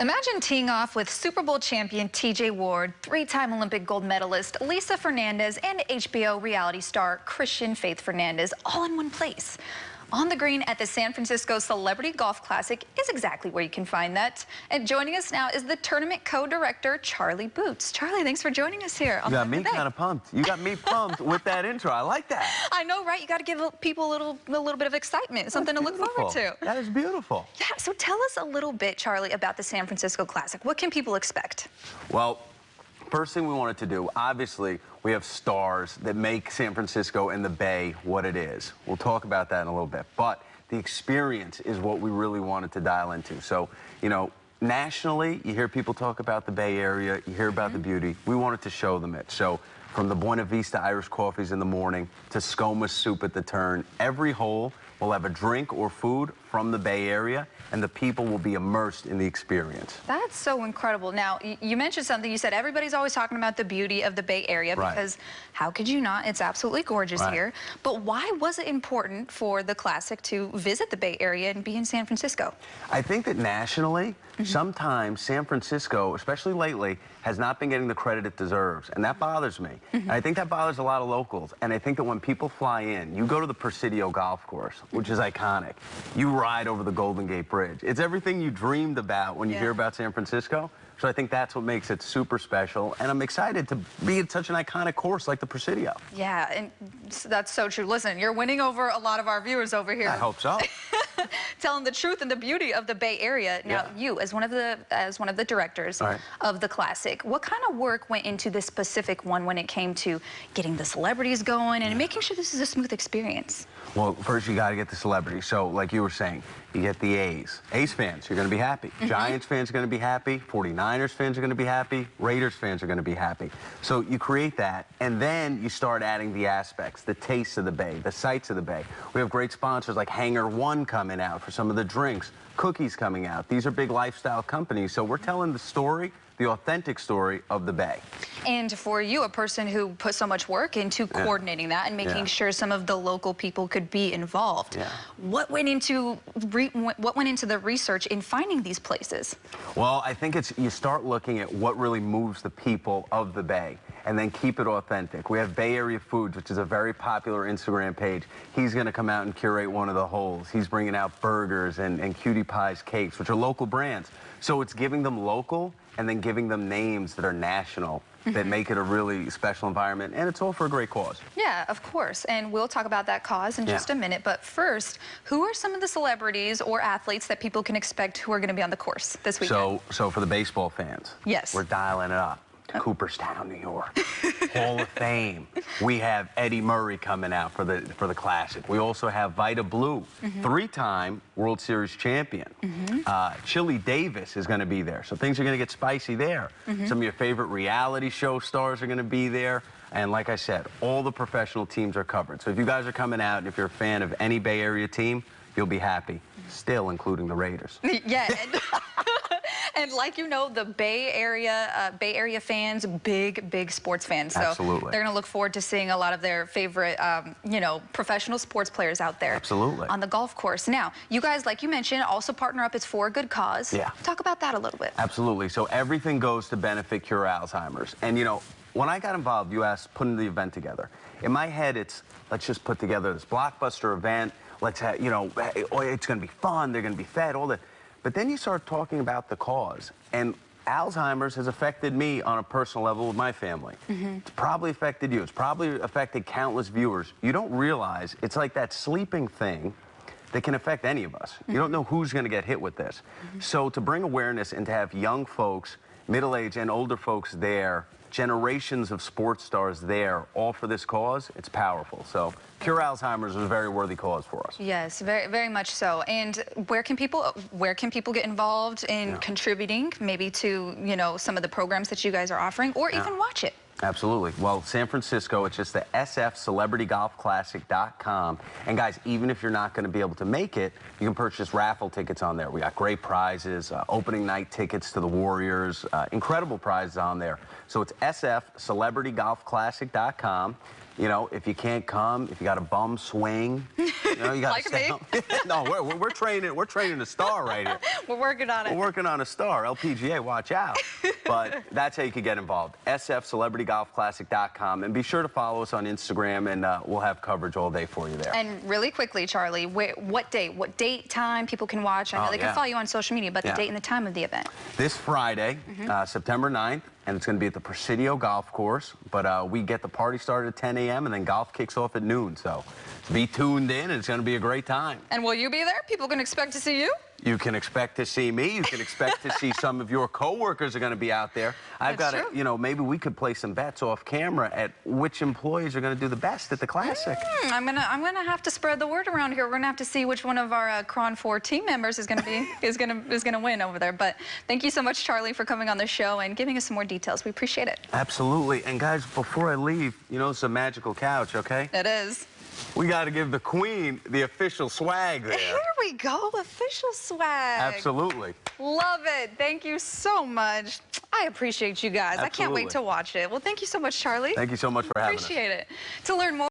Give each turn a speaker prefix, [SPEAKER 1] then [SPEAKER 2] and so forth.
[SPEAKER 1] Imagine teeing off with Super Bowl champion TJ Ward, three-time Olympic gold medalist Lisa Fernandez, and HBO reality star Christian Faith Fernandez all in one place. On the green at the San Francisco Celebrity Golf Classic is exactly where you can find that. And joining us now is the tournament co-director, Charlie Boots. Charlie, thanks for joining us here.
[SPEAKER 2] You got me kind of pumped. You got me pumped with that intro. I like that.
[SPEAKER 1] I know, right? You got to give people a little bit of excitement, something to look forward to.
[SPEAKER 2] That is beautiful.
[SPEAKER 1] Yeah, so tell us a little bit, Charlie, about the San Francisco Classic. What can people expect?
[SPEAKER 2] Well, first thing we wanted to do, obviously, we have stars that make San Francisco and the Bay what it is. We'll talk about that in a little bit. But the experience is what we really wanted to dial into. So, you know, nationally, you hear people talk about the Bay Area, you hear about the beauty. We wanted to show them it. So, from the Buena Vista Irish coffees in the morning to ScoMa's soup at the turn, every hole will have a drink or food from the Bay Area, and the people will be immersed in the experience.
[SPEAKER 1] That's so incredible. Now, you mentioned something. You said everybody's always talking about the beauty of the Bay Area, because how could you not? It's absolutely gorgeous here. But why was it important for the Classic to visit the Bay Area and be in San Francisco?
[SPEAKER 2] I think that nationally, sometimes San Francisco, especially lately, has not been getting the credit it deserves, and that bothers me. And I think that bothers a lot of locals. And I think that when people fly in, you go to the Presidio Golf Course, which is iconic. You ride over the Golden Gate Bridge. It's everything you dreamed about when you hear about San Francisco. So I think that's what makes it super special, and I'm excited to be at such an iconic course like the Presidio.
[SPEAKER 1] Yeah, and that's so true. Listen, you're winning over a lot of our viewers over here.
[SPEAKER 2] I hope so.
[SPEAKER 1] Telling the truth and the beauty of the Bay Area. Now, you, as one of the directors of the Classic, what kind of work went into this specific one when it came to getting the celebrities going and making sure this is a smooth experience? Well,
[SPEAKER 2] first you got to get the celebrities. So, like you were saying, you get the A's. A's fans, you're going to be happy. Giants fans are going to be happy. 49ers fans are going to be happy. Raiders fans are going to be happy. So you create that, and then you start adding the aspects, the tastes of the Bay, the sights of the Bay. We have great sponsors like Hangar One coming out for some of the drinks, cookies coming out. These are big lifestyle companies, so we're telling the story, the authentic story of the Bay.
[SPEAKER 1] And for you, a person who put so much work into coordinating that and making sure some of the local people could be involved, what went into the research in finding these places?
[SPEAKER 2] Well, I think it's you start looking at what really moves the people of the Bay, and then keep it authentic. We have Bay Area Foods, which is a very popular Instagram page. He's going to come out and curate one of the holes. He's bringing out burgers and cutie pies cakes, which are local brands. So it's giving them local and then giving them names that are national that make it a really special environment, and it's all for a great cause. Yeah,
[SPEAKER 1] of course, and we'll talk about that cause in just a minute, but first, who are some of the celebrities or athletes that people can expect who are going to be on the course this weekend?
[SPEAKER 2] So for the baseball fans, we're dialing it up. Cooperstown, New York, Hall of Fame. We have Eddie Murray coming out for the Classic. We also have Vida Blue, three-time World Series champion. Chili Davis is going to be there, so things are going to get spicy there. Some of your favorite reality show stars are going to be there. And like I said, all the professional teams are covered. So if you guys are coming out, and if you're a fan of any Bay Area team, you'll be happy, still including the Raiders.
[SPEAKER 1] And like you know, the Bay Area fans, big sports fans. So they're going to look forward to seeing a lot of their favorite, you know, professional sports players out there. On the golf course. Now, you guys, like you mentioned, also partner up. It's for a good cause. Talk about that a little bit.
[SPEAKER 2] Absolutely. So everything goes to benefit cure Alzheimer's. And you know, when I got involved, you asked putting the event together. In my head, it's let's just put together this blockbuster event. Let's have, you know, it's going to be fun. They're going to be fed. All that. But then you start talking about the cause, and Alzheimer's has affected me on a personal level with my family. It's probably affected you. It's probably affected countless viewers. You don't realize it's like that sleeping thing that can affect any of us. You don't know who's going to get hit with this. So to bring awareness and to have young folks, middle-aged and older folks there, generations of sports stars there, all for this cause, it's powerful. So Cure Alzheimer's is a very worthy cause for us.
[SPEAKER 1] Yes, very much so. And where can people get involved in contributing, maybe to, you know, some of the programs that you guys are offering, or even watch it?
[SPEAKER 2] Absolutely. Well, San Francisco, it's just the sfcelebritygolfclassic.com. And guys, even if you're not going to be able to make it, you can purchase raffle tickets on there. We got great prizes, opening night tickets to the Warriors, incredible prizes on there. So it's sfcelebritygolfclassic.com. You know, if you can't come, if you got a bum swing, You know, you got
[SPEAKER 1] Like
[SPEAKER 2] to stay
[SPEAKER 1] me.
[SPEAKER 2] No, we're training a star right here.
[SPEAKER 1] We're working on it.
[SPEAKER 2] We're working on a star. LPGA, watch out. But that's how you can get involved. sfcelebritygolfclassic.com. And be sure to follow us on Instagram, and we'll have coverage all day for you there.
[SPEAKER 1] And really quickly, Charlie, what date, time people can watch? I know they can follow you on social media, but the date and the time of the event.
[SPEAKER 2] This Friday, September 9th, and it's going to be at the Presidio Golf Course. But we get the party started at 10 a.m. and then golf kicks off at noon. So be tuned in. It's going to be a great time.
[SPEAKER 1] And will you be there? People can expect to see you?
[SPEAKER 2] You can expect to see me. You can expect to see some of your coworkers are going to be out there. I've got to, you know, maybe we could play some bets off camera at which employees are going to do the best at the Classic.
[SPEAKER 1] I'm gonna have to spread the word around here. We're gonna have to see which one of our Cron 4 team members is gonna win over there. But thank you so much, Charlie, for coming on the show and giving us some more details. We appreciate it.
[SPEAKER 2] Absolutely. And guys, before I leave, you know, it's a magical couch, okay?
[SPEAKER 1] It is.
[SPEAKER 2] We got to give the Queen the official swag there.
[SPEAKER 1] Here we go, official swag.
[SPEAKER 2] Absolutely.
[SPEAKER 1] Love it. Thank you so much. I appreciate you guys.
[SPEAKER 2] Absolutely.
[SPEAKER 1] I can't wait to watch it. Well, thank you so much, Charlie.
[SPEAKER 2] Thank you so much for having us.
[SPEAKER 1] Appreciate it. To learn more.